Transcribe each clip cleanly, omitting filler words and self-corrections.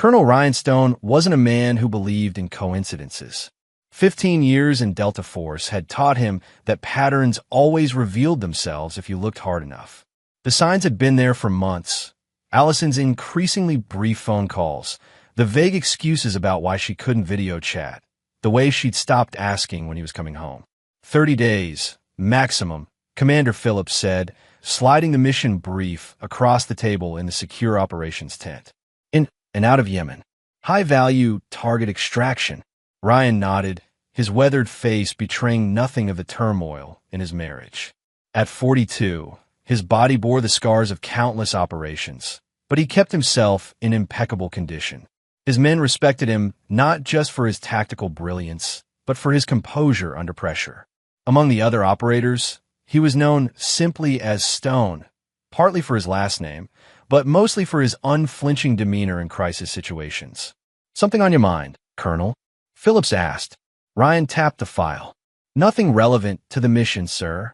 Colonel Ryan Stone wasn't a man who believed in coincidences. 15 years in Delta Force had taught him that patterns always revealed themselves if you looked hard enough. The signs had been there for months. Allison's increasingly brief phone calls, the vague excuses about why she couldn't video chat, the way she'd stopped asking when he was coming home. 30 days, maximum, Commander Phillips said, sliding the mission brief across the table in the secure operations tent. In and out of Yemen. High-value target extraction. Ryan nodded, his weathered face betraying nothing of the turmoil in his marriage. At 42, his body bore the scars of countless operations, but he kept himself in impeccable condition. His men respected him not just for his tactical brilliance, but for his composure under pressure. Among the other operators, he was known simply as Stone, partly for his last name, but mostly for his unflinching demeanor in crisis situations. "Something on your mind, Colonel?" Phillips asked. Ryan tapped the file. "Nothing relevant to the mission, sir."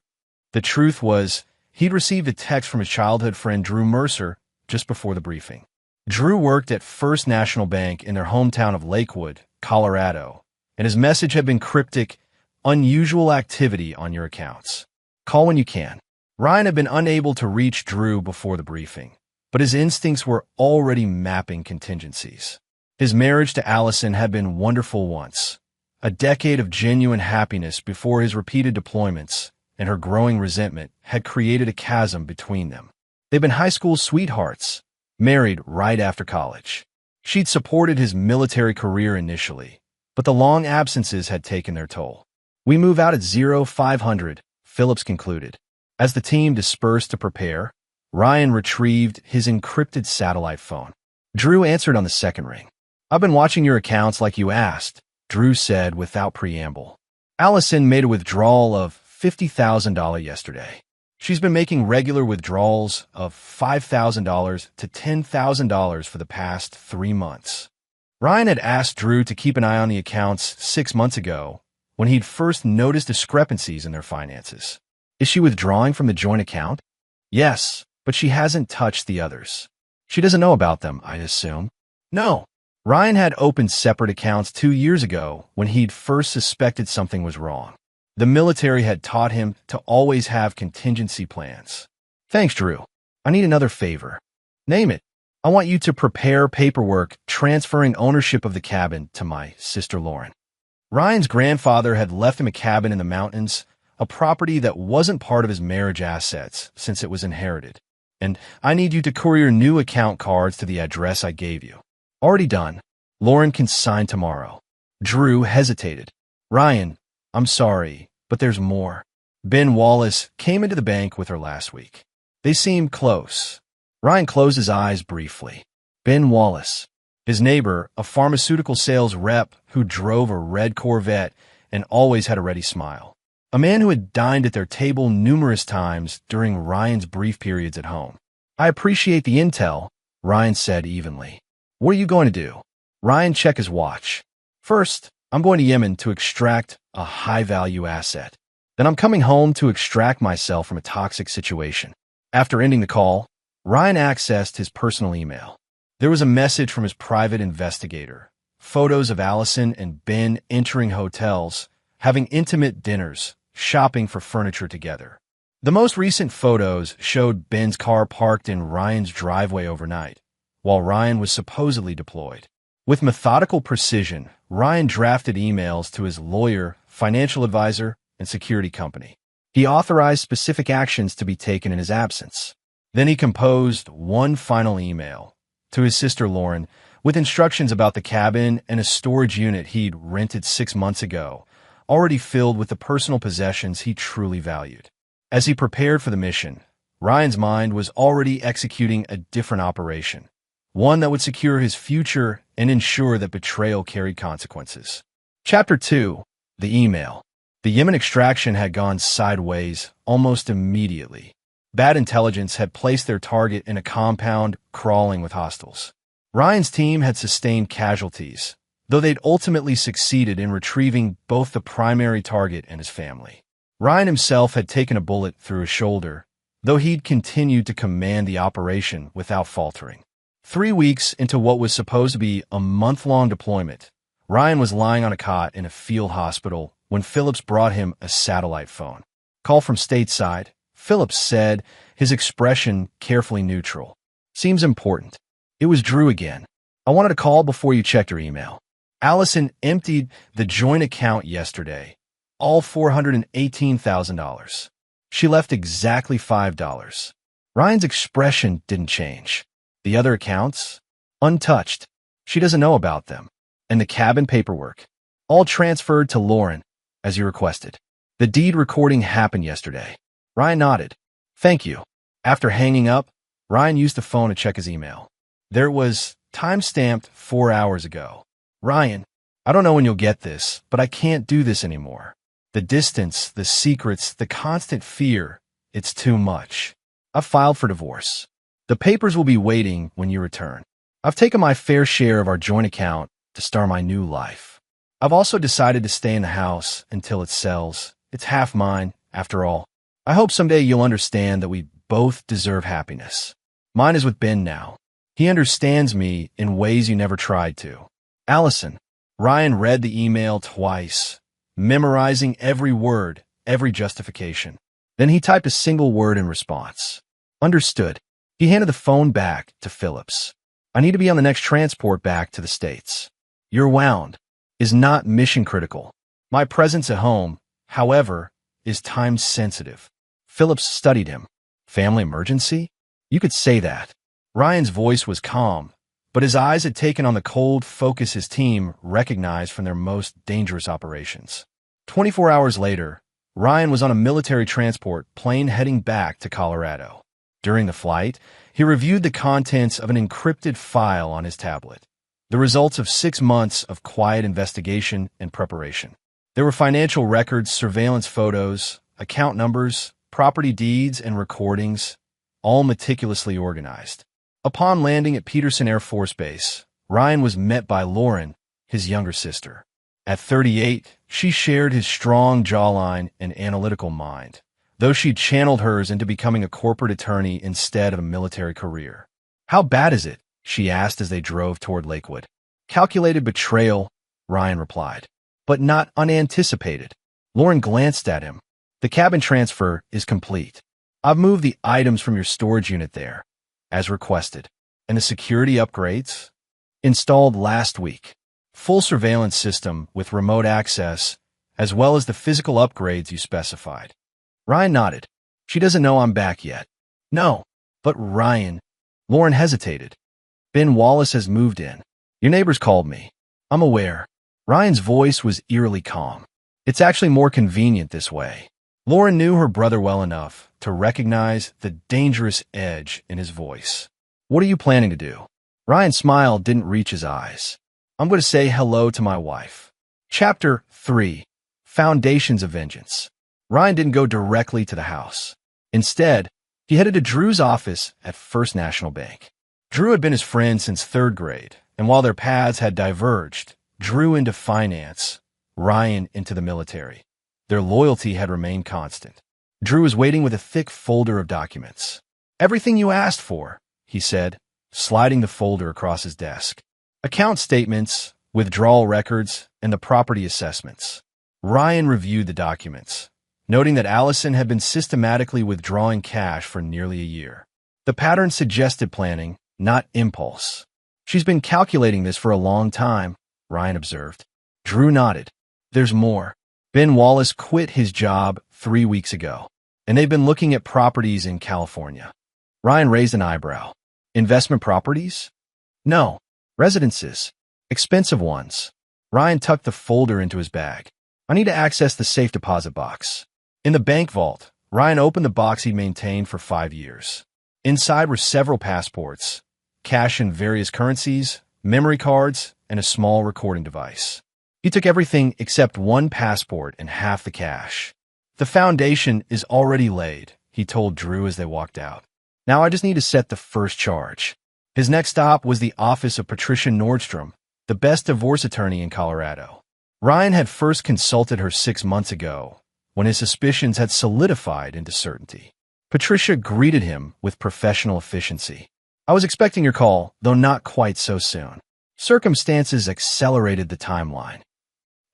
The truth was, he'd received a text from his childhood friend Drew Mercer just before the briefing. Drew worked at First National Bank in their hometown of Lakewood, Colorado, and his message had been cryptic, "Unusual activity on your accounts. Call when you can." Ryan had been unable to reach Drew before the briefing, but his instincts were already mapping contingencies. His marriage to Allison had been wonderful once, a decade of genuine happiness before his repeated deployments, and her growing resentment had created a chasm between them. They'd been high school sweethearts, married right after college. She'd supported his military career initially, but the long absences had taken their toll. "We move out at 0500, Phillips concluded. As the team dispersed to prepare, Ryan retrieved his encrypted satellite phone. Drew answered on the second ring. "I've been watching your accounts like you asked," Drew said without preamble. "Allison made a withdrawal of $50,000 yesterday. She's been making regular withdrawals of $5,000 to $10,000 for the past 3 months." Ryan had asked Drew to keep an eye on the accounts 6 months ago, when he'd first noticed discrepancies in their finances. "Is she withdrawing from the joint account?" "Yes, but she hasn't touched the others." "She doesn't know about them, I assume?" "No." Ryan had opened separate accounts 2 years ago when he'd first suspected something was wrong. The military had taught him to always have contingency plans. "Thanks, Drew. I need another favor." "Name it." "I want you to prepare paperwork transferring ownership of the cabin to my sister Lauren." Ryan's grandfather had left him a cabin in the mountains, a property that wasn't part of his marriage assets since it was inherited. "And I need you to courier new account cards to the address I gave you." "Already done. Lauren can sign tomorrow." Drew hesitated. "Ryan, I'm sorry, but there's more. Ben Wallace came into the bank with her last week. They seemed close." Ryan closed his eyes briefly. Ben Wallace. His neighbor, a pharmaceutical sales rep who drove a red Corvette and always had a ready smile. A man who had dined at their table numerous times during Ryan's brief periods at home. "I appreciate the intel," Ryan said evenly. "What are you going to do?" Ryan checked his watch. "First, I'm going to Yemen to extract a high-value asset. Then I'm coming home to extract myself from a toxic situation." After ending the call, Ryan accessed his personal email. There was a message from his private investigator, photos of Allison and Ben entering hotels, having intimate dinners, shopping for furniture together. The most recent photos showed Ben's car parked in Ryan's driveway overnight, while Ryan was supposedly deployed. With methodical precision, Ryan drafted emails to his lawyer, financial advisor, and security company. He authorized specific actions to be taken in his absence. Then he composed one final email to his sister Lauren with instructions about the cabin and a storage unit he'd rented 6 months ago, already filled with the personal possessions he truly valued. As he prepared for the mission, Ryan's mind was already executing a different operation, one that would secure his future and ensure that betrayal carried consequences. Chapter 2. The Email. The Yemen extraction had gone sideways almost immediately. Bad intelligence had placed their target in a compound crawling with hostiles. Ryan's team had sustained casualties, though they'd ultimately succeeded in retrieving both the primary target and his family. Ryan himself had taken a bullet through his shoulder, though he'd continued to command the operation without faltering. 3 weeks into what was supposed to be a month-long deployment, Ryan was lying on a cot in a field hospital when Phillips brought him a satellite phone. Call from stateside, Phillips said, his expression carefully neutral. Seems important. It was Drew again. I wanted to call before you checked your email. Allison emptied the joint account yesterday, all $418,000. She left exactly $5. Ryan's expression didn't change. The other accounts? Untouched. She doesn't know about them. And the cabin paperwork? All transferred to Lauren, as you requested. The deed recording happened yesterday. Ryan nodded. Thank you. After hanging up, Ryan used the phone to check his email. There was time-stamped 4 hours ago. Ryan, I don't know when you'll get this, but I can't do this anymore. The distance, the secrets, the constant fear, it's too much. I've filed for divorce. The papers will be waiting when you return. I've taken my fair share of our joint account to start my new life. I've also decided to stay in the house until it sells. It's half mine, after all. I hope someday you'll understand that we both deserve happiness. Mine is with Ben now. He understands me in ways you never tried to. Allison. Ryan read the email twice, memorizing every word, every justification. Then he typed a single word in response. Understood. He handed the phone back to Phillips. I need to be on the next transport back to the States. Your wound is not mission critical. My presence at home, however, is time sensitive. Phillips studied him. Family emergency? You could say that. Ryan's voice was calm, but his eyes had taken on the cold focus his team recognized from their most dangerous operations. 24 hours later, Ryan was on a military transport plane heading back to Colorado. During the flight, he reviewed the contents of an encrypted file on his tablet, the results of 6 months of quiet investigation and preparation. There were financial records, surveillance photos, account numbers, property deeds, and recordings, all meticulously organized. Upon landing at Peterson Air Force Base, Ryan was met by Lauren, his younger sister. At 38, she shared his strong jawline and analytical mind, though she'd channeled hers into becoming a corporate attorney instead of a military career. How bad is it? She asked as they drove toward Lakewood. Calculated betrayal, Ryan replied, but not unanticipated. Lauren glanced at him. The cabin transfer is complete. I've moved the items from your storage unit there, as requested. And the security upgrades? Installed last week. Full surveillance system with remote access, as well as the physical upgrades you specified. Ryan nodded. She doesn't know I'm back yet. No, but Ryan. Lauren hesitated. Ben Wallace has moved in. Your neighbors called me. I'm aware. Ryan's voice was eerily calm. It's actually more convenient this way. Lauren knew her brother well enough to recognize the dangerous edge in his voice. What are you planning to do? Ryan's smile didn't reach his eyes. I'm going to say hello to my wife. Chapter 3. Foundations of Vengeance. Ryan didn't go directly to the house. Instead, he headed to Drew's office at First National Bank. Drew had been his friend since 3rd grade, and while their paths had diverged, Drew into finance, Ryan into the military. Their loyalty had remained constant. Drew was waiting with a thick folder of documents. Everything you asked for, he said, sliding the folder across his desk. Account statements, withdrawal records, and the property assessments. Ryan reviewed the documents, noting that Allison had been systematically withdrawing cash for nearly a year. The pattern suggested planning, not impulse. She's been calculating this for a long time, Ryan observed. Drew nodded. There's more. Ben Wallace quit his job 3 weeks ago, and they've been looking at properties in California. Ryan raised an eyebrow. Investment properties? No. Residences. Expensive ones. Ryan tucked the folder into his bag. I need to access the safe deposit box. In the bank vault, Ryan opened the box he'd maintained for 5 years. Inside were several passports, cash in various currencies, memory cards, and a small recording device. He took everything except one passport and half the cash. The foundation is already laid, he told Drew as they walked out. Now I just need to set the first charge. His next stop was the office of Patricia Nordstrom, the best divorce attorney in Colorado. Ryan had first consulted her 6 months ago, when his suspicions had solidified into certainty. Patricia greeted him with professional efficiency. I was expecting your call, though not quite so soon. Circumstances accelerated the timeline.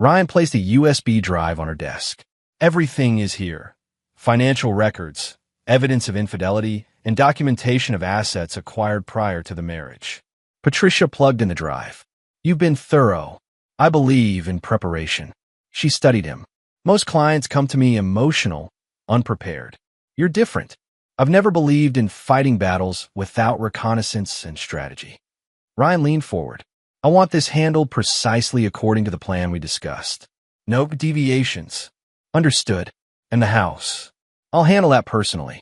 Ryan placed a USB drive on her desk. Everything is here. Financial records, evidence of infidelity, and documentation of assets acquired prior to the marriage. Patricia plugged in the drive. You've been thorough. I believe in preparation. She studied him. Most clients come to me emotional, unprepared. You're different. I've never believed in fighting battles without reconnaissance and strategy. Ryan leaned forward. I want this handled precisely according to the plan we discussed. No deviations. Understood. And the house. I'll handle that personally.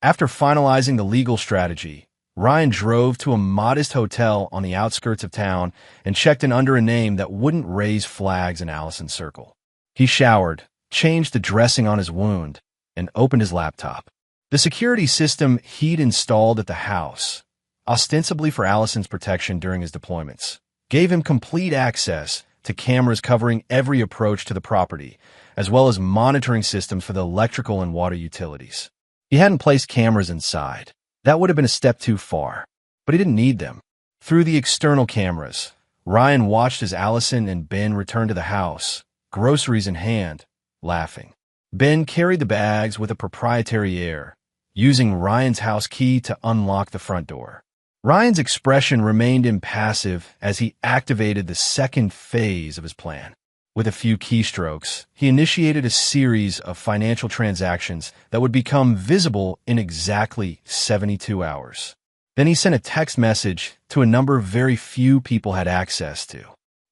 After finalizing the legal strategy, Ryan drove to a modest hotel on the outskirts of town and checked in under a name that wouldn't raise flags in Allison's circle. He showered, changed the dressing on his wound, and opened his laptop. The security system he'd installed at the house, ostensibly for Allison's protection during his deployments, gave him complete access to cameras covering every approach to the property, as well as monitoring systems for the electrical and water utilities. He hadn't placed cameras inside. That would have been a step too far, but he didn't need them. Through the external cameras, Ryan watched as Allison and Ben returned to the house, groceries in hand, laughing. Ben carried the bags with a proprietary air, using Ryan's house key to unlock the front door. Ryan's expression remained impassive as he activated the second phase of his plan. With a few keystrokes, he initiated a series of financial transactions that would become visible in exactly 72 hours. Then he sent a text message to a number very few people had access to.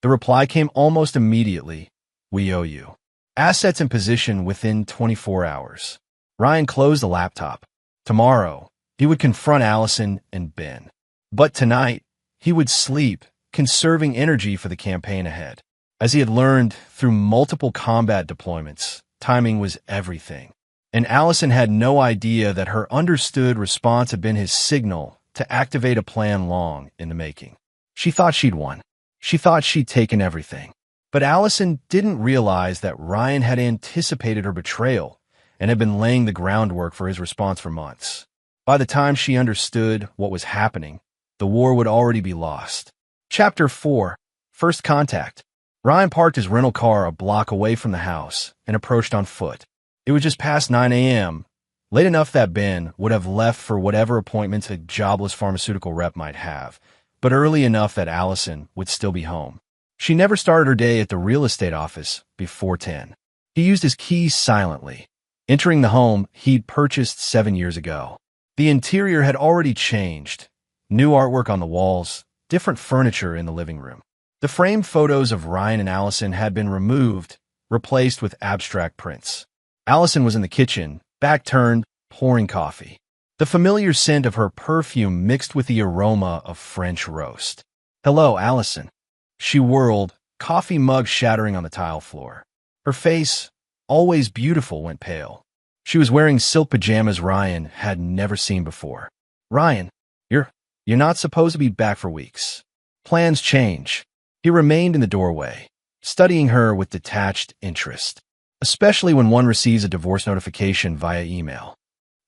The reply came almost immediately. We owe you. Assets in position within 24 hours. Ryan closed the laptop. Tomorrow, he would confront Allison and Ben. But tonight, he would sleep, conserving energy for the campaign ahead. As he had learned through multiple combat deployments, timing was everything. And Allison had no idea that her understood response had been his signal to activate a plan long in the making. She thought she'd won. She thought she'd taken everything. But Allison didn't realize that Ryan had anticipated her betrayal and had been laying the groundwork for his response for months. By the time she understood what was happening, the war would already be lost. Chapter 4. First Contact. Ryan parked his rental car a block away from the house and approached on foot. It was just past 9 a.m., late enough that Ben would have left for whatever appointments a jobless pharmaceutical rep might have, but early enough that Allison would still be home. She never started her day at the real estate office before 10. He used his keys silently, entering the home he'd purchased 7 years ago. The interior had already changed. New artwork on the walls, different furniture in the living room. The framed photos of Ryan and Allison had been removed, replaced with abstract prints. Allison was in the kitchen, back turned, pouring coffee. The familiar scent of her perfume mixed with the aroma of French roast. Hello, Allison. She whirled, coffee mug shattering on the tile floor. Her face, always beautiful, went pale. She was wearing silk pajamas Ryan had never seen before. Ryan, you're not supposed to be back for weeks. Plans change. He remained in the doorway, studying her with detached interest, especially when one receives a divorce notification via email.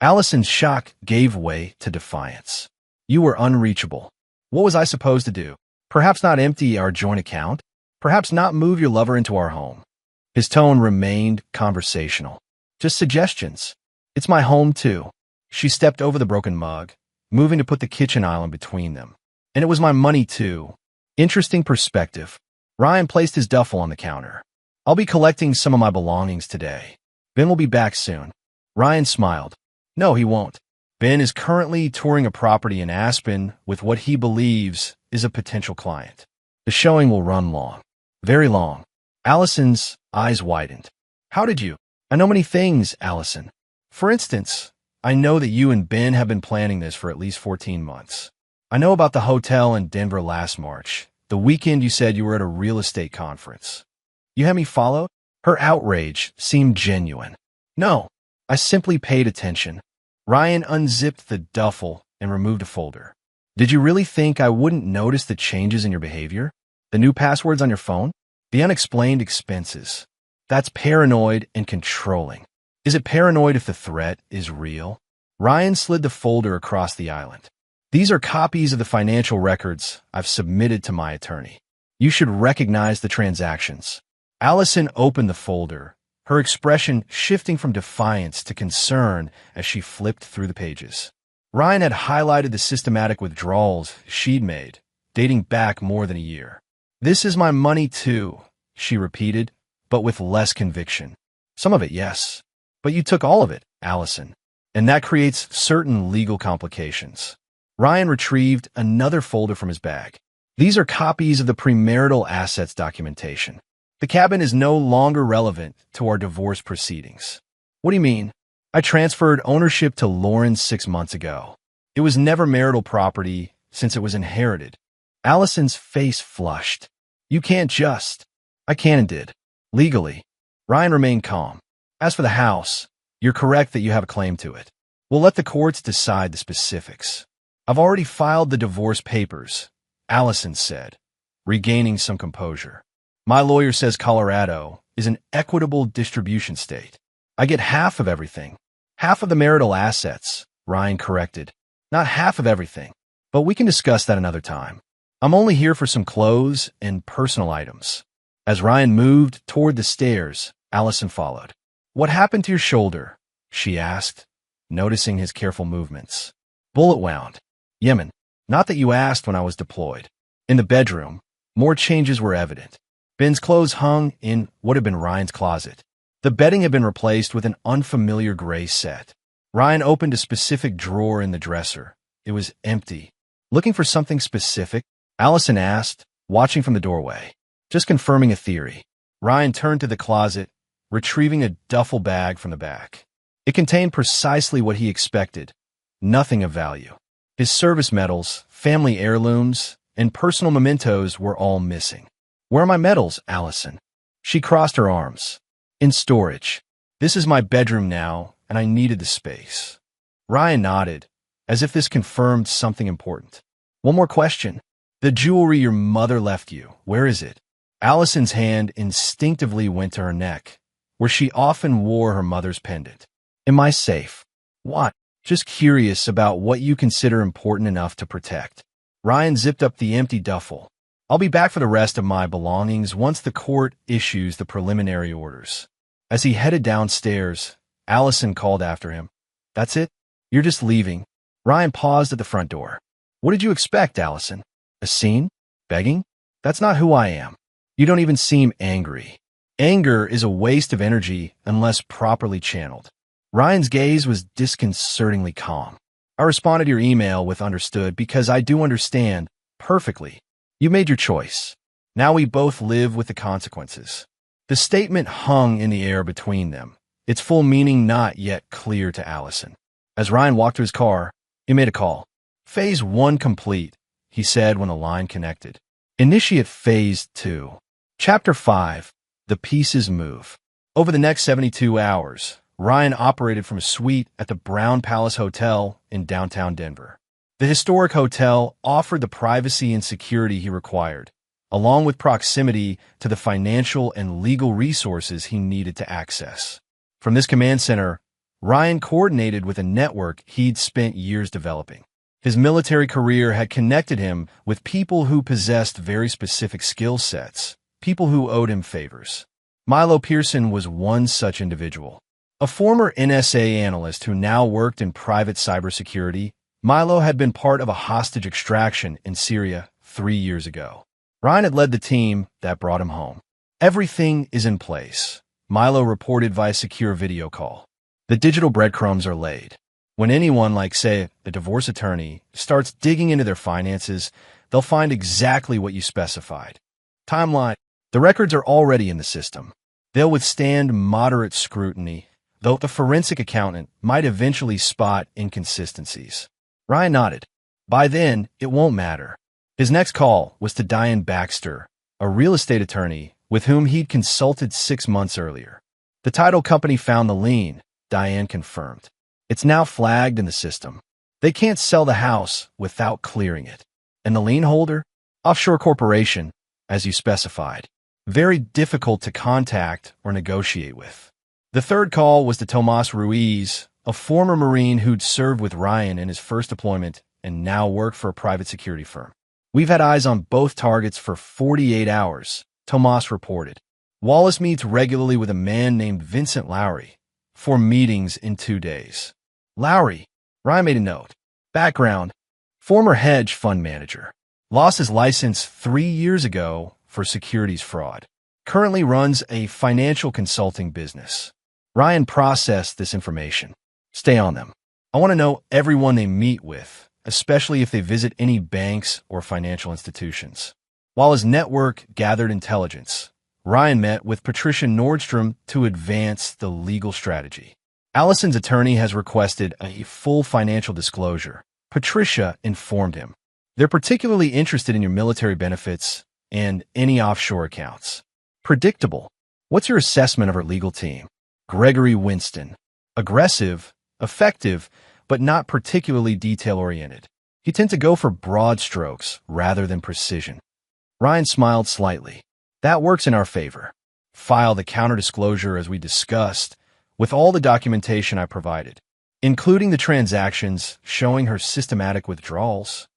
Allison's shock gave way to defiance. You were unreachable. What was I supposed to do? Perhaps not empty our joint account? Perhaps not move your lover into our home? His tone remained conversational. Just suggestions. It's my home, too. She stepped over the broken mug, moving to put the kitchen island between them. And it was my money, too. Interesting perspective. Ryan placed his duffel on the counter. I'll be collecting some of my belongings today. Ben will be back soon. Ryan smiled. No, he won't. Ben is currently touring a property in Aspen with what he believes is a potential client. The showing will run long. Very long. Allison's eyes widened. How did you? I know many things, Allison. For instance, I know that you and Ben have been planning this for at least 14 months. I know about the hotel in Denver last March, the weekend you said you were at a real estate conference. You had me followed? Her outrage seemed genuine. No, I simply paid attention. Ryan unzipped the duffel and removed a folder. Did you really think I wouldn't notice the changes in your behavior? The new passwords on your phone? The unexplained expenses? That's paranoid and controlling. Is it paranoid if the threat is real? Ryan slid the folder across the island. These are copies of the financial records I've submitted to my attorney. You should recognize the transactions. Allison opened the folder, her expression shifting from defiance to concern as she flipped through the pages. Ryan had highlighted the systematic withdrawals she'd made, dating back more than a year. "This is my money too," she repeated, but with less conviction. "Some of it, yes. But you took all of it, Allison. And that creates certain legal complications." Ryan retrieved another folder from his bag. "These are copies of the premarital assets documentation. The cabin is no longer relevant to our divorce proceedings." "What do you mean?" "I transferred ownership to Lauren 6 months ago. It was never marital property since it was inherited." Allison's face flushed. "You can't just—" "I can and did. Legally." Ryan remained calm. "As for the house, you're correct that you have a claim to it. We'll let the courts decide the specifics." "I've already filed the divorce papers," Allison said, regaining some composure. "My lawyer says Colorado is an equitable distribution state. I get half of everything." "Half of the marital assets," Ryan corrected. "Not half of everything. But we can discuss that another time. I'm only here for some clothes and personal items." As Ryan moved toward the stairs, Allison followed. "What happened to your shoulder?" she asked, noticing his careful movements. "Bullet wound. Yemen. Not that you asked when I was deployed." In the bedroom, more changes were evident. Ben's clothes hung in what had been Ryan's closet. The bedding had been replaced with an unfamiliar gray set. Ryan opened a specific drawer in the dresser. It was empty. "Looking for something specific?" Allison asked, watching from the doorway. "Just confirming a theory." Ryan turned to the closet, retrieving a duffel bag from the back. It contained precisely what he expected, nothing of value. His service medals, family heirlooms, and personal mementos were all missing. "Where are my medals, Allison?" She crossed her arms. "In storage. This is my bedroom now, and I needed the space." Ryan nodded, as if this confirmed something important. "One more question. The jewelry your mother left you, where is it?" Allison's hand instinctively went to her neck, where she often wore her mother's pendant. "In my safe." "What?" "Just curious about what you consider important enough to protect." Ryan zipped up the empty duffel. "I'll be back for the rest of my belongings once the court issues the preliminary orders." As he headed downstairs, Allison called after him. "That's it? You're just leaving?" Ryan paused at the front door. "What did you expect, Allison? A scene? Begging? That's not who I am. You don't even seem angry." "Anger is a waste of energy unless properly channeled." Ryan's gaze was disconcertingly calm. "I responded to your email with understood because I do understand perfectly. You made your choice. Now we both live with the consequences." The statement hung in the air between them, its full meaning not yet clear to Allison. As Ryan walked to his car, he made a call. "Phase 1 complete," he said when the line connected. "Initiate Phase 2. Chapter 5. The Pieces Move." Over the next 72 hours, Ryan operated from a suite at the Brown Palace Hotel in downtown Denver. The historic hotel offered the privacy and security he required, along with proximity to the financial and legal resources he needed to access. From this command center, Ryan coordinated with a network he'd spent years developing. His military career had connected him with people who possessed very specific skill sets, people who owed him favors. Milo Pearson was one such individual. A former NSA analyst who now worked in private cybersecurity, Milo had been part of a hostage extraction in Syria 3 years ago. Ryan had led the team that brought him home. "Everything is in place," Milo reported via secure video call. "The digital breadcrumbs are laid. When anyone like, say, a divorce attorney, starts digging into their finances, they'll find exactly what you specified. Timeline. The records are already in the system. They'll withstand moderate scrutiny, though the forensic accountant might eventually spot inconsistencies." Ryan nodded. By then, it won't matter. His next call was to Diane Baxter, a real estate attorney with whom he'd consulted 6 months earlier. "The title company found the lien," Diane confirmed. "It's now flagged in the system. They can't sell the house without clearing it. And the lien holder? Offshore corporation, as you specified. Very difficult to contact or negotiate with." The third call was to Tomas Ruiz, a former Marine who'd served with Ryan in his first deployment and now work for a private security firm. We've had eyes on both targets for 48 hours, Tomas reported. Wallace meets regularly with a man named Vincent Lowry, 4 meetings in 2 days. Lowry, Ryan made a note. Background, former hedge fund manager. Lost his license 3 years ago for securities fraud. Currently runs a financial consulting business. Ryan processed this information. Stay on them. I want to know everyone they meet with, especially if they visit any banks or financial institutions. While his network gathered intelligence, Ryan met with Patricia Nordstrom to advance the legal strategy. Allison's attorney has requested a full financial disclosure. Patricia informed him. They're particularly interested in your military benefits and any offshore accounts. Predictable. What's your assessment of her legal team? Gregory Winston. Aggressive, effective, but not particularly detail-oriented. You tend to go for broad strokes rather than precision. Ryan smiled slightly. That works in our favor. File the counter-disclosure as we discussed, with all the documentation I provided, including the transactions showing her systematic withdrawals,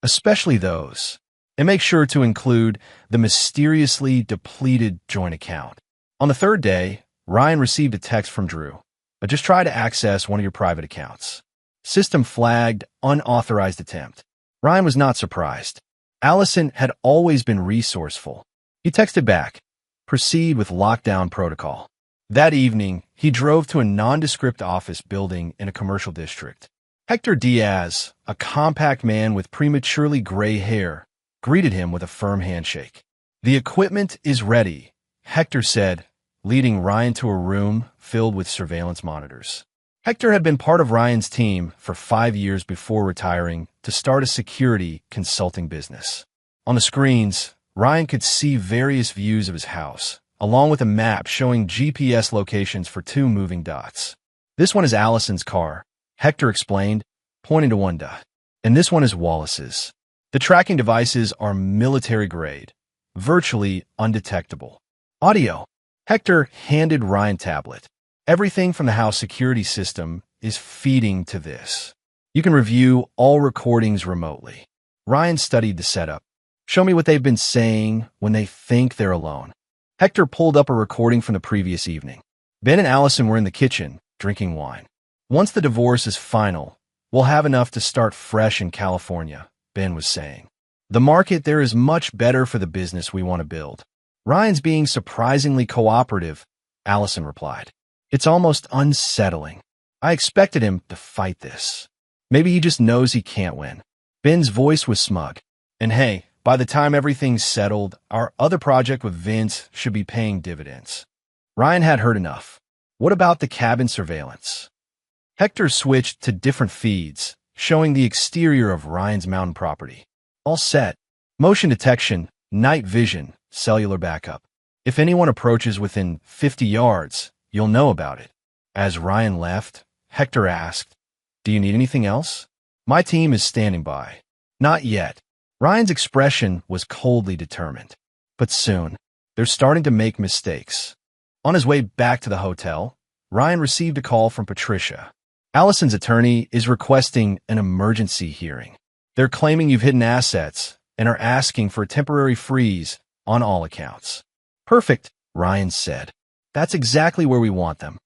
especially those, and make sure to include the mysteriously depleted joint account. On the 3rd day, Ryan received a text from Drew. I just tried to access one of your private accounts. System flagged unauthorized attempt. Ryan was not surprised. Allison had always been resourceful. He texted back, proceed with lockdown protocol. That evening, he drove to a nondescript office building in a commercial district. Hector Diaz, a compact man with prematurely gray hair, greeted him with a firm handshake. The equipment is ready, Hector said, leading Ryan to a room filled with surveillance monitors. Hector had been part of Ryan's team for 5 years before retiring to start a security consulting business. On the screens, Ryan could see various views of his house, along with a map showing GPS locations for 2 moving dots. This one is Allison's car, Hector explained, pointing to one dot. And this one is Wallace's. The tracking devices are military-grade, virtually undetectable. Audio. Hector handed Ryan tablet. Everything from the house security system is feeding to this. You can review all recordings remotely. Ryan studied the setup. Show me what they've been saying when they think they're alone. Hector pulled up a recording from the previous evening. Ben and Allison were in the kitchen, drinking wine. Once the divorce is final, we'll have enough to start fresh in California, Ben was saying. The market there is much better for the business we want to build. Ryan's being surprisingly cooperative, Allison replied. It's almost unsettling. I expected him to fight this. Maybe he just knows he can't win. Ben's voice was smug. And hey, by the time everything's settled, our other project with Vince should be paying dividends. Ryan had heard enough. What about the cabin surveillance? Hector switched to different feeds, showing the exterior of Ryan's mountain property. All set. Motion detection, night vision, cellular backup. If anyone approaches within 50 yards, you'll know about it. As Ryan left, Hector asked, Do you need anything else? My team is standing by. Not yet. Ryan's expression was coldly determined. But soon, they're starting to make mistakes. On his way back to the hotel, Ryan received a call from Patricia. Allison's attorney is requesting an emergency hearing. They're claiming you've hidden assets and are asking for a temporary freeze on all accounts. Perfect, Ryan said. That's exactly where we want them.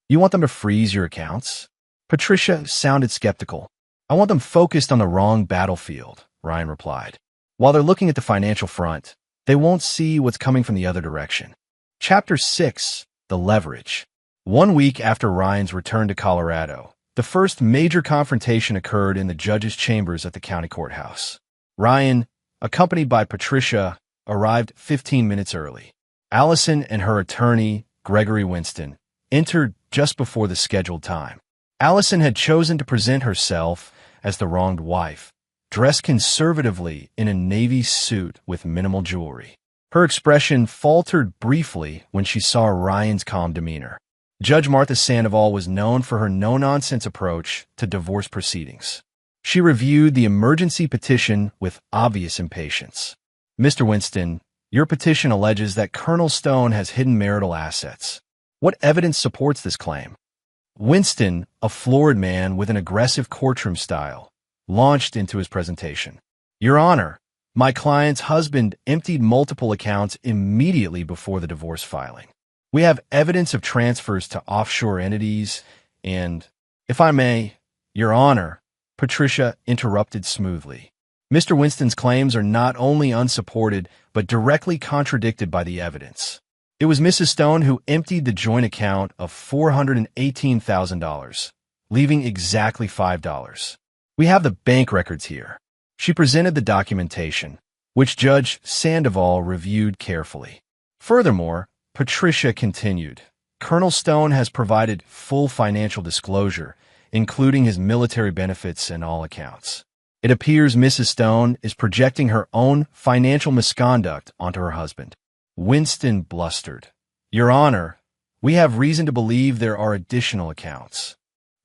You want them to freeze your accounts? Patricia sounded skeptical. I want them focused on the wrong battlefield, Ryan replied. While they're looking at the financial front, they won't see what's coming from the other direction. Chapter 6, The Leverage. 1 week after Ryan's return to Colorado, the first major confrontation occurred in the judge's chambers at the county courthouse. Ryan, accompanied by Patricia, arrived 15 minutes early. Allison and her attorney, Gregory Winston, entered just before the scheduled time. Allison had chosen to present herself as the wronged wife, dressed conservatively in a navy suit with minimal jewelry. Her expression faltered briefly when she saw Ryan's calm demeanor. Judge Martha Sandoval was known for her no-nonsense approach to divorce proceedings. She reviewed the emergency petition with obvious impatience. Mr. Winston, your petition alleges that Colonel Stone has hidden marital assets. What evidence supports this claim? Winston, a florid man with an aggressive courtroom style, launched into his presentation. Your Honor, my client's husband emptied multiple accounts immediately before the divorce filing. We have evidence of transfers to offshore entities and, if I may, Your Honor, Patricia interrupted smoothly. Mr. Winston's claims are not only unsupported, but directly contradicted by the evidence. It was Mrs. Stone who emptied the joint account of $418,000, leaving exactly $5. We have the bank records here. She presented the documentation, which Judge Sandoval reviewed carefully. Furthermore, Patricia continued, Colonel Stone has provided full financial disclosure, including his military benefits and all accounts. It appears Mrs. Stone is projecting her own financial misconduct onto her husband. Winston blustered. Your Honor, we have reason to believe there are additional accounts.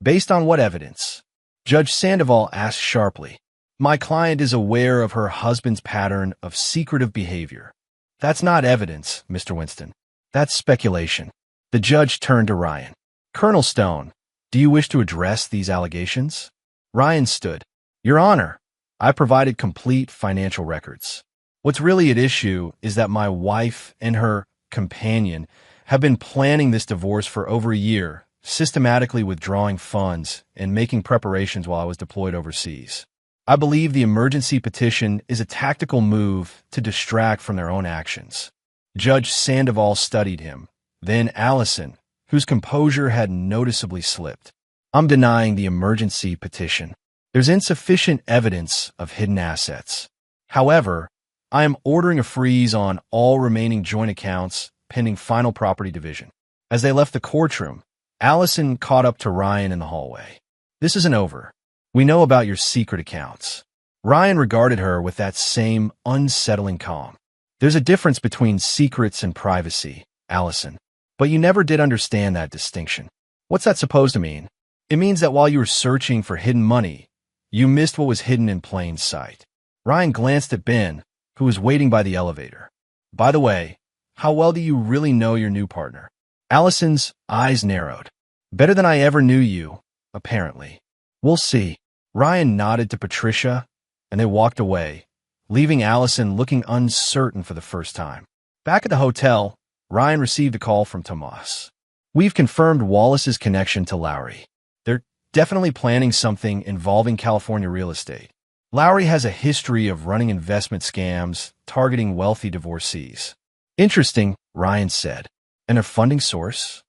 Based on what evidence? Judge Sandoval asked sharply. My client is aware of her husband's pattern of secretive behavior. That's not evidence, Mr. Winston. That's speculation. The judge turned to Ryan. Colonel Stone, do you wish to address these allegations? Ryan stood. Your Honor, I provided complete financial records. What's really at issue is that my wife and her companion have been planning this divorce for over a year, systematically withdrawing funds and making preparations while I was deployed overseas. I believe the emergency petition is a tactical move to distract from their own actions. Judge Sandoval studied him, then Allison, whose composure had noticeably slipped. I'm denying the emergency petition. There's insufficient evidence of hidden assets. However, I am ordering a freeze on all remaining joint accounts pending final property division. As they left the courtroom, Allison caught up to Ryan in the hallway. This isn't over. We know about your secret accounts. Ryan regarded her with that same unsettling calm. There's a difference between secrets and privacy, Allison. But you never did understand that distinction. What's that supposed to mean? It means that while you were searching for hidden money, you missed what was hidden in plain sight. Ryan glanced at Ben, who was waiting by the elevator. By the way, how well do you really know your new partner? Allison's eyes narrowed. Better than I ever knew you, apparently. We'll see. Ryan nodded to Patricia, and they walked away, leaving Allison looking uncertain for the first time. Back at the hotel, Ryan received a call from Tomas. We've confirmed Wallace's connection to Lowry. They're definitely planning something involving California real estate. Lowry has a history of running investment scams targeting wealthy divorcees. Interesting, Ryan said. And their funding source?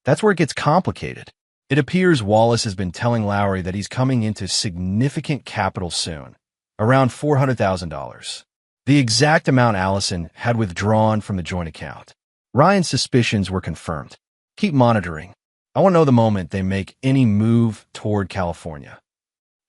That's where it gets complicated. It appears Wallace has been telling Lowry that he's coming into significant capital soon, around $400,000. The exact amount Allison had withdrawn from the joint account. Ryan's suspicions were confirmed. Keep monitoring. I want to know the moment they make any move toward California.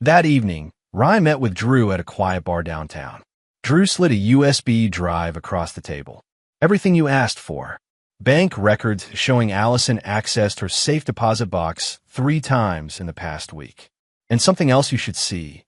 That evening, Ryan met with Drew at a quiet bar downtown. Drew slid a USB drive across the table. Everything you asked for. Bank records showing Allison accessed her safe deposit box 3 times in the past week. And something else you should see.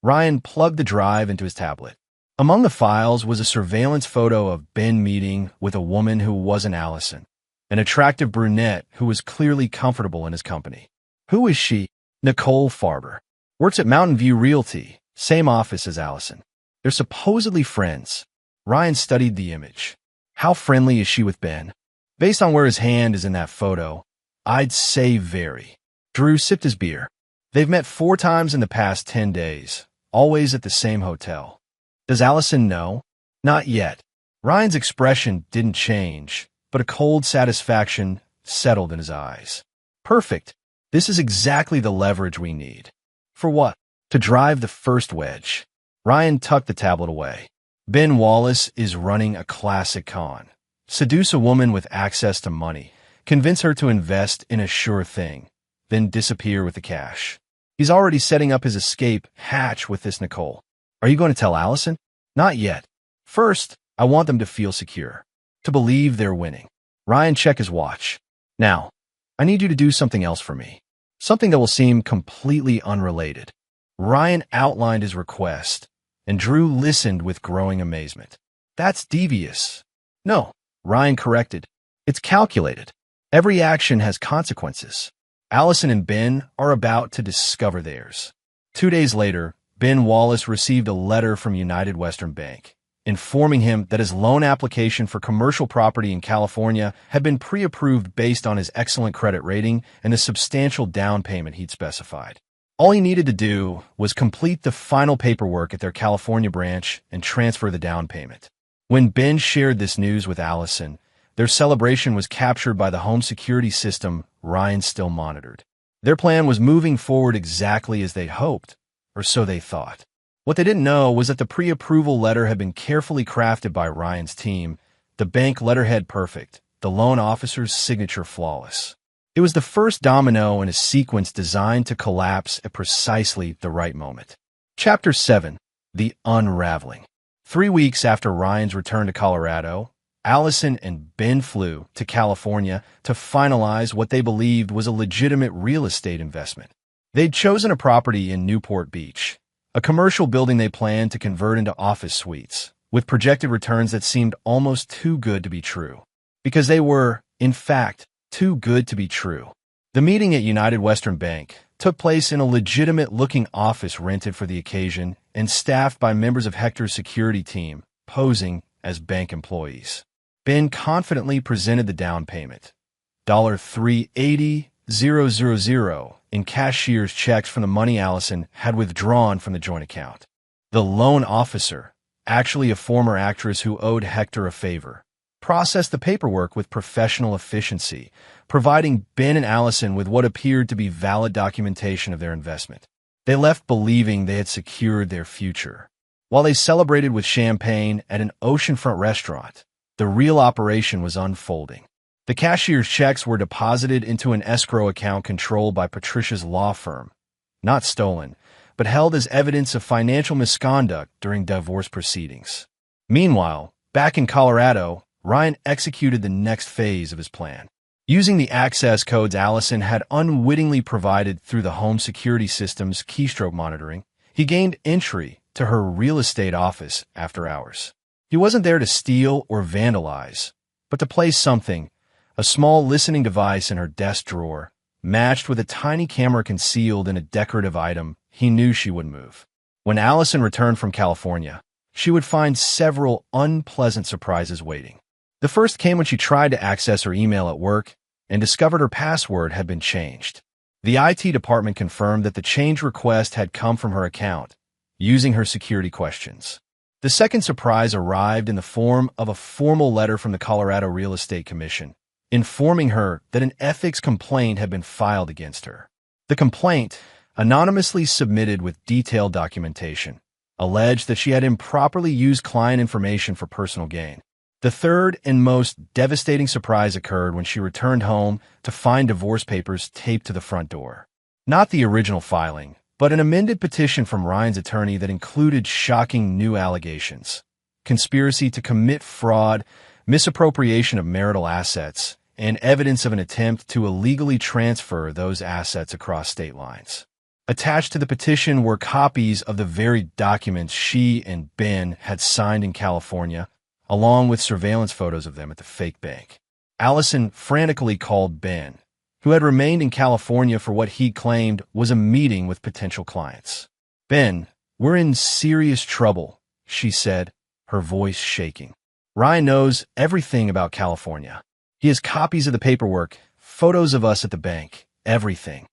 Ryan plugged the drive into his tablet. Among the files was a surveillance photo of Ben meeting with a woman who wasn't Allison, an attractive brunette who was clearly comfortable in his company. Who is she? Nicole Farber. Works at Mountain View Realty, same office as Allison. They're supposedly friends. Ryan studied the image. How friendly is she with Ben? Based on where his hand is in that photo, I'd say very. Drew sipped his beer. They've met 4 times in the past 10 days, always at the same hotel. Does Allison know? Not yet. Ryan's expression didn't change, but a cold satisfaction settled in his eyes. Perfect. This is exactly the leverage we need. For what? To drive the first wedge. Ryan tucked the tablet away. Ben Wallace is running a classic con. Seduce a woman with access to money, convince her to invest in a sure thing, then disappear with the cash. He's already setting up his escape hatch with this Nicole. Are you going to tell Allison? Not yet. First, I want them to feel secure, to believe they're winning. Ryan checked his watch. Now, I need you to do something else for me. Something that will seem completely unrelated. Ryan outlined his request, and Drew listened with growing amazement. That's devious. No, Ryan corrected. It's calculated. Every action has consequences. Allison and Ben are about to discover theirs. 2 days later, Ben Wallace received a letter from United Western Bank, informing him that his loan application for commercial property in California had been pre-approved based on his excellent credit rating and the substantial down payment he'd specified. All he needed to do was complete the final paperwork at their California branch and transfer the down payment. When Ben shared this news with Allison, their celebration was captured by the home security system Ryan still monitored. Their plan was moving forward exactly as they'd hoped, or so they thought. What they didn't know was that the pre-approval letter had been carefully crafted by Ryan's team, the bank letterhead perfect, the loan officer's signature flawless. It was the first domino in a sequence designed to collapse at precisely the right moment. Chapter 7. The Unraveling. 3 weeks after Ryan's return to Colorado, Allison and Ben flew to California to finalize what they believed was a legitimate real estate investment. They'd chosen a property in Newport Beach, a commercial building they planned to convert into office suites, with projected returns that seemed almost too good to be true. Because they were, in fact, too good to be true. The meeting at United Western Bank took place in a legitimate-looking office rented for the occasion and staffed by members of Hector's security team, posing as bank employees. Ben confidently presented the down payment, $380,000 in cashier's checks from the money Allison had withdrawn from the joint account. The loan officer, actually a former actress who owed Hector a favor, processed the paperwork with professional efficiency, providing Ben and Allison with what appeared to be valid documentation of their investment. They left believing they had secured their future. While they celebrated with champagne at an oceanfront restaurant, the real operation was unfolding. The cashier's checks were deposited into an escrow account controlled by Patricia's law firm, not stolen, but held as evidence of financial misconduct during divorce proceedings. Meanwhile, back in Colorado, Ryan executed the next phase of his plan. Using the access codes Allison had unwittingly provided through the home security system's keystroke monitoring, he gained entry to her real estate office after hours. He wasn't there to steal or vandalize, but to place something, a small listening device in her desk drawer, matched with a tiny camera concealed in a decorative item he knew she would move. When Allison returned from California, she would find several unpleasant surprises waiting. The first came when she tried to access her email at work and discovered her password had been changed. The IT department confirmed that the change request had come from her account, using her security questions. The second surprise arrived in the form of a formal letter from the Colorado Real Estate Commission, informing her that an ethics complaint had been filed against her. The complaint, anonymously submitted with detailed documentation, alleged that she had improperly used client information for personal gain. The third and most devastating surprise occurred when she returned home to find divorce papers taped to the front door. Not the original filing, but an amended petition from Ryan's attorney that included shocking new allegations: conspiracy to commit fraud, misappropriation of marital assets, and evidence of an attempt to illegally transfer those assets across state lines. Attached to the petition were copies of the very documents she and Ben had signed in California, along with surveillance photos of them at the fake bank. Allison frantically called Ben, who had remained in California for what he claimed was a meeting with potential clients. "Ben, we're in serious trouble," she said, her voice shaking. "Ryan knows everything about California. He has copies of the paperwork, photos of us at the bank, everything."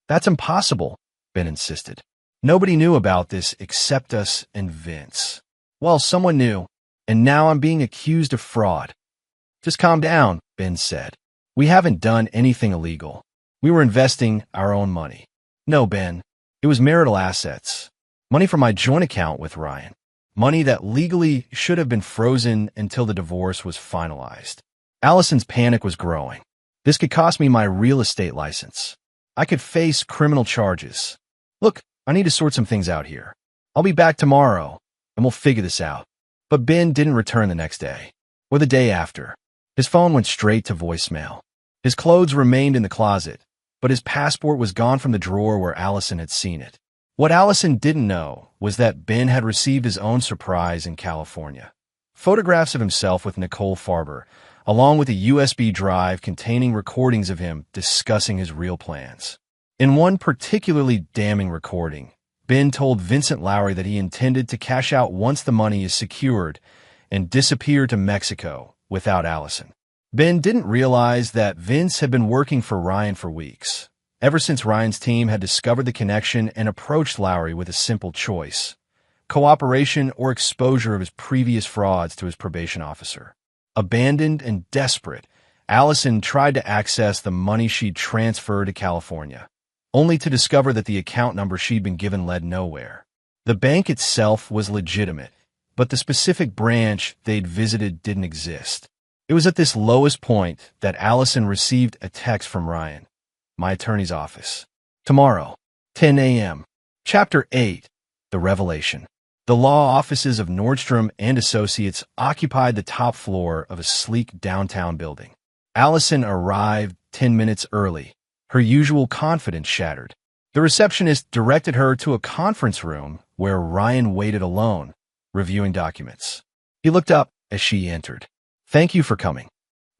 "That's impossible," Ben insisted. "Nobody knew about this except us and Vince." "Well, someone knew, and now I'm being accused of fraud." "Just calm down," Ben said. "We haven't done anything illegal. We were investing our own money." "No, Ben. It was marital assets. Money from my joint account with Ryan. Money that legally should have been frozen until the divorce was finalized." Allison's panic was growing. "This could cost me my real estate license. I could face criminal charges. Look, I need to sort some things out here. I'll be back tomorrow, and we'll figure this out." But Ben didn't return the next day, or the day after. His phone went straight to voicemail. His clothes remained in the closet, but his passport was gone from the drawer where Allison had seen it. What Allison didn't know was that Ben had received his own surprise in California. Photographs of himself with Nicole Farber, along with a USB drive containing recordings of him discussing his real plans. In one particularly damning recording, Ben told Vincent Lowry that he intended to cash out once the money is secured and disappear to Mexico without Allison. Ben didn't realize that Vince had been working for Ryan for weeks, ever since Ryan's team had discovered the connection and approached Lowry with a simple choice: cooperation or exposure of his previous frauds to his probation officer. Abandoned and desperate, Allison tried to access the money she'd transferred to California, only to discover that the account number she'd been given led nowhere. The bank itself was legitimate, but the specific branch they'd visited didn't exist. It was at this lowest point that Allison received a text from Ryan, my attorney's office. Tomorrow, 10 a.m. Chapter 8, The Revelation. The law offices of Nordstrom and Associates occupied the top floor of a sleek downtown building. Allison arrived 10 minutes early, her usual confidence shattered. The receptionist directed her to a conference room where Ryan waited alone, reviewing documents. He looked up as she entered. "Thank you for coming."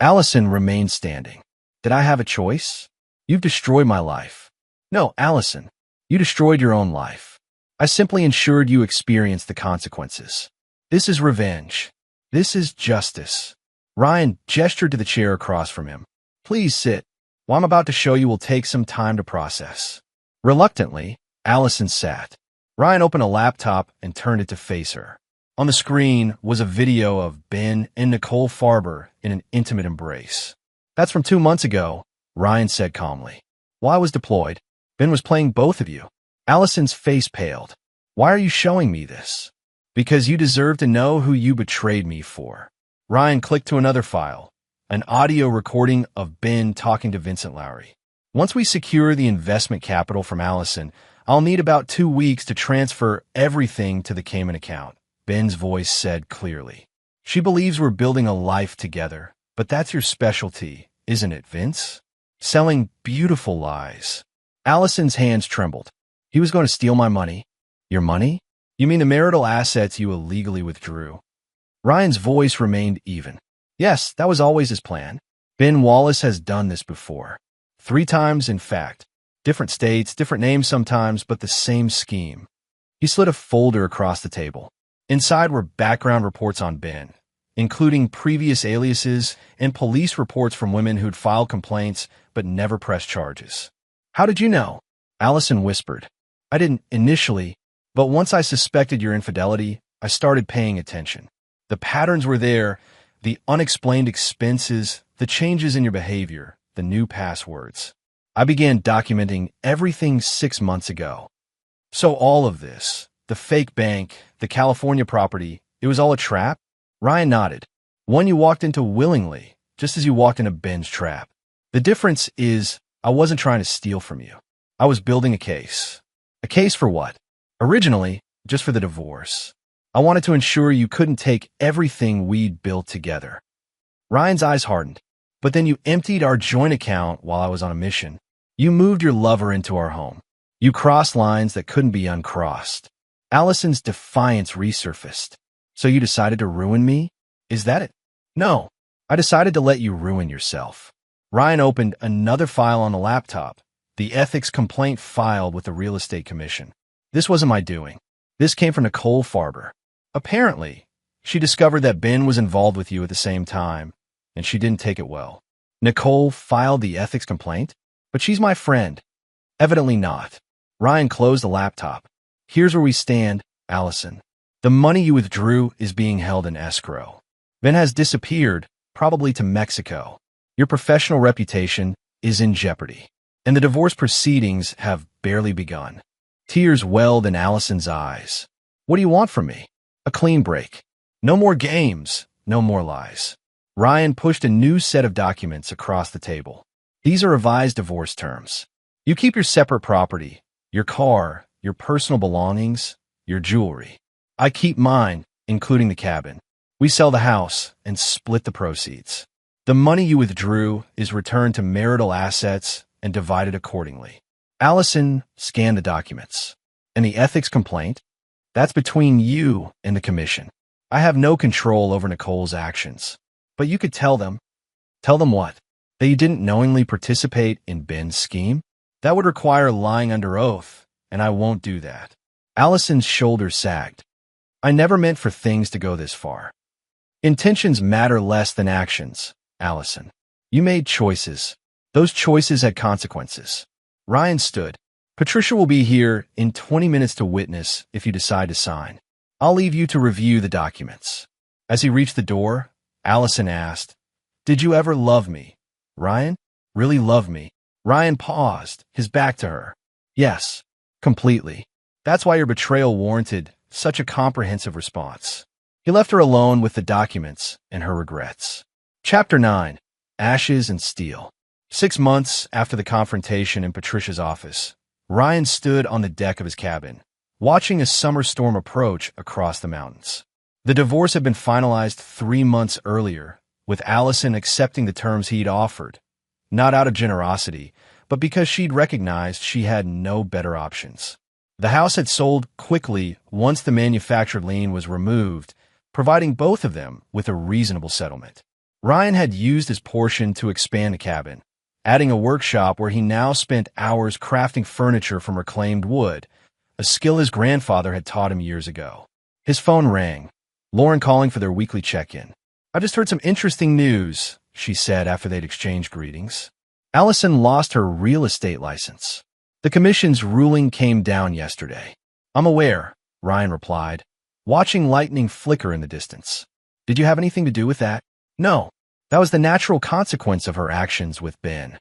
Allison remained standing. "Did I have a choice? You've destroyed my life." "No, Allison, you destroyed your own life. I simply ensured you experienced the consequences. This is revenge. This is justice." Ryan gestured to the chair across from him. "Please sit. What I'm about to show you will take some time to process." Reluctantly, Allison sat. Ryan opened a laptop and turned it to face her. On the screen was a video of Ben and Nicole Farber in an intimate embrace. "That's from 2 months ago," Ryan said calmly. "While I was deployed, Ben was playing both of you." Allison's face paled. "Why are you showing me this?" "Because you deserve to know who you betrayed me for." Ryan clicked to another file, an audio recording of Ben talking to Vincent Lowry. "Once we secure the investment capital from Allison, I'll need about 2 weeks to transfer everything to the Cayman account," Ben's voice said clearly. "She believes we're building a life together, but that's your specialty, isn't it, Vince? Selling beautiful lies." Allison's hands trembled. "He was going to steal my money." "Your money? You mean the marital assets you illegally withdrew?" Ryan's voice remained even. "Yes, that was always his plan. Ben Wallace has done this before. 3 times, in fact. Different states, different names sometimes, but the same scheme." He slid a folder across the table. Inside were background reports on Ben, including previous aliases and police reports from women who'd filed complaints but never pressed charges. "How did you know?" Allison whispered. "I didn't initially, but once I suspected your infidelity, I started paying attention. The patterns were there, the unexplained expenses, the changes in your behavior, the new passwords. I began documenting everything 6 months ago. So all of this, the fake bank, the California property, it was all a trap?" Ryan nodded. "One you walked into willingly, just as you walked into Ben's trap. The difference is I wasn't trying to steal from you. I was building a case. A case for what? Originally, just for the divorce. I wanted to ensure you couldn't take everything we'd built together." Ryan's eyes hardened. "But then you emptied our joint account while I was on a mission. You moved your lover into our home. You crossed lines that couldn't be uncrossed." Allison's defiance resurfaced. "So you decided to ruin me? Is that it?" "No, I decided to let you ruin yourself." Ryan opened another file on the laptop, the ethics complaint filed with the Real Estate Commission. "This wasn't my doing. This came from Nicole Farber. Apparently, she discovered that Ben was involved with you at the same time, and she didn't take it well." "Nicole filed the ethics complaint? But she's my friend." "Evidently not." Ryan closed the laptop. "Here's where we stand, Allison. The money you withdrew is being held in escrow. Ben has disappeared, probably to Mexico. Your professional reputation is in jeopardy, and the divorce proceedings have barely begun." Tears welled in Allison's eyes. "What do you want from me?" "A clean break. No more games, no more lies." Ryan pushed a new set of documents across the table. "These are revised divorce terms. You keep your separate property, your car, your personal belongings, your jewelry. I keep mine, including the cabin. We sell the house and split the proceeds. The money you withdrew is returned to marital assets and divided accordingly." Allison scanned the documents. "And the ethics complaint? That's between you and the commission. I have no control over Nicole's actions. But you could tell them." "Tell them what? That you didn't knowingly participate in Ben's scheme? That would require lying under oath, and I won't do that." Allison's shoulders sagged. I never meant for things to go this far. Intentions matter less than actions, Allison. You made choices. Those choices had consequences. Ryan stood. Patricia will be here in 20 minutes to witness if you decide to sign. I'll leave you to review the documents. As he reached the door, Allison asked, Did you ever love me? Ryan? Really love me? Ryan paused, his back to her. Yes, completely. That's why your betrayal warranted such a comprehensive response. He left her alone with the documents and her regrets. Chapter 9. Ashes and Steel. 6 months after the confrontation in Patricia's office, Ryan stood on the deck of his cabin, watching a summer storm approach across the mountains. The divorce had been finalized 3 months earlier, with Allison accepting the terms he'd offered, not out of generosity, but because she'd recognized she had no better options. The house had sold quickly once the manufactured lien was removed, providing both of them with a reasonable settlement. Ryan had used his portion to expand the cabin, adding a workshop where he now spent hours crafting furniture from reclaimed wood, a skill his grandfather had taught him years ago. His phone rang, Lauren calling for their weekly check-in. I just heard some interesting news, she said after they'd exchanged greetings. Allison lost her real estate license. The commission's ruling came down yesterday. I'm aware, Ryan replied, watching lightning flicker in the distance. Did you have anything to do with that? No, that was the natural consequence of her actions with Ben.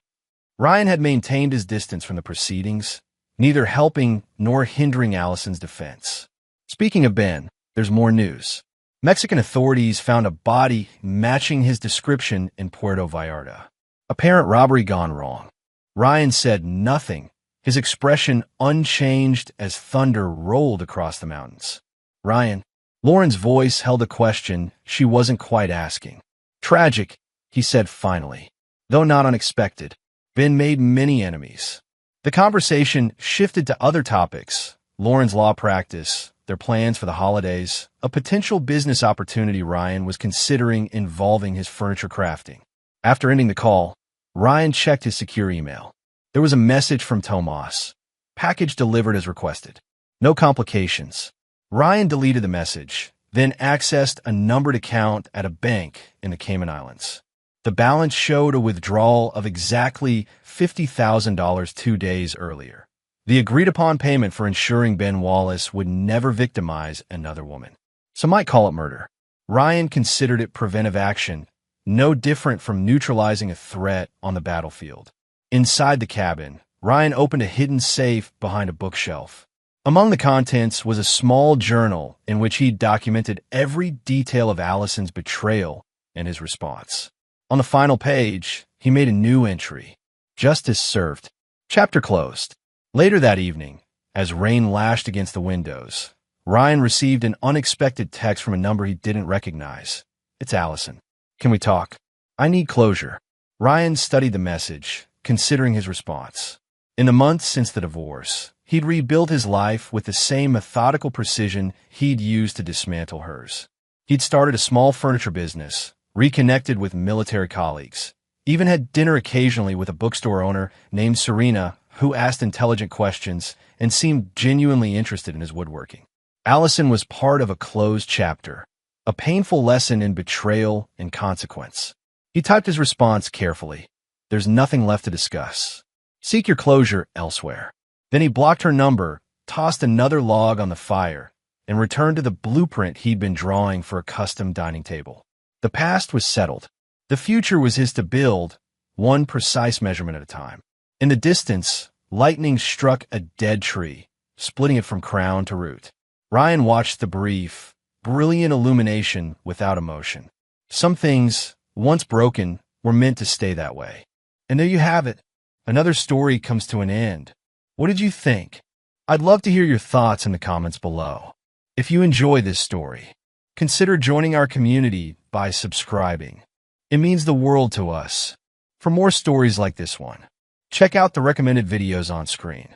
Ryan had maintained his distance from the proceedings, neither helping nor hindering Allison's defense. Speaking of Ben, there's more news. Mexican authorities found a body matching his description in Puerto Vallarta. Apparent robbery gone wrong. Ryan said nothing, his expression unchanged as thunder rolled across the mountains. Ryan, Lauren's voice held a question she wasn't quite asking. Tragic, he said finally. Though not unexpected, Ben made many enemies. The conversation shifted to other topics, Lauren's law practice, their plans for the holidays, a potential business opportunity Ryan was considering involving his furniture crafting. After ending the call, Ryan checked his secure email. There was a message from Tomas. Package delivered as requested. No complications. Ryan deleted the message, then accessed a numbered account at a bank in the Cayman Islands. The balance showed a withdrawal of exactly $50,000 2 days earlier. The agreed-upon payment for ensuring Ben Wallace would never victimize another woman. Some might call it murder. Ryan considered it preventive action, no different from neutralizing a threat on the battlefield. Inside the cabin, Ryan opened a hidden safe behind a bookshelf. Among the contents was a small journal in which he documented every detail of Allison's betrayal and his response. On the final page, he made a new entry. Justice served. Chapter closed. Later that evening, as rain lashed against the windows, Ryan received an unexpected text from a number he didn't recognize. It's Allison. Can we talk? I need closure. Ryan studied the message, considering his response. In the months since the divorce, he'd rebuilt his life with the same methodical precision he'd used to dismantle hers. He'd started a small furniture business, reconnected with military colleagues, even had dinner occasionally with a bookstore owner named Serena who asked intelligent questions and seemed genuinely interested in his woodworking. Allison was part of a closed chapter, a painful lesson in betrayal and consequence. He typed his response carefully. There's nothing left to discuss. Seek your closure elsewhere. Then he blocked her number, tossed another log on the fire, and returned to the blueprint he'd been drawing for a custom dining table. The past was settled. The future was his to build, one precise measurement at a time. In the distance, lightning struck a dead tree, splitting it from crown to root. Ryan watched the brief, brilliant illumination without emotion. Some things, once broken, were meant to stay that way. And there you have it. Another story comes to an end. What did you think? I'd love to hear your thoughts in the comments below. If you enjoy this story, consider joining our community by subscribing. It means the world to us. For more stories like this one, check out the recommended videos on screen.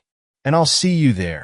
And I'll see you there.